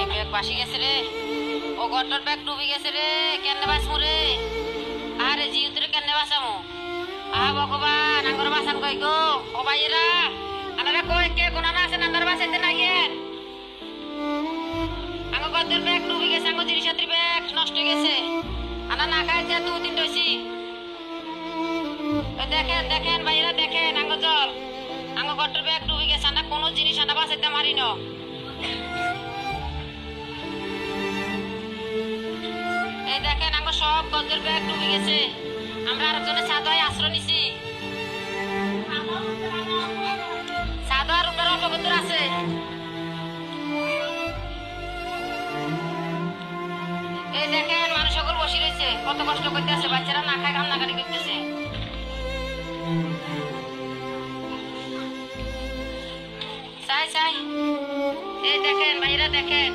Bag বাসি গেছে রে, ও গটর ব্যাগ ডুবি গেছে রে, কেন বাঁচমু রে? আরে জিউতরে কেন বাঁচামু? ভগবান আঙ্গর বাঁচান কই গো? ও ভাইয়েরা আনারা কই কে কোনা না আছেন আঙ্গর বাঁচাইতে নাইয়েন? আঙ্গ গটর ব্যাগ ডুবি গেছে, আঙ্গ জিনিসপত্র ব্যাগ নষ্ট হয়ে গেছে। আনা না খাইতে 2-3 হইছি। দেখেন দেখেন ভাইয়েরা দেখেন আঙ্গ জল, আঙ্গ গটর ব্যাগ ডুবি গেছে, আনা কোনো জিনিস আনা বাঁচাইতে মারি না। এই দেখেন আঙ্গ সব গজের ব্যাগ ডুবে গেছে। আমরা আরেকজনের সাদয় আশ্রয় নিছি। সাদয় আর উপরে অল্প কদর আছে। এই দেখেন মানুষ সকল বসে রয়েছে, কত কষ্ট করতে আছে, বাচ্চারা না খায় কান্নাকাটি করতেছে। চাই চাই এই দেখেন ভাইরা দেখেন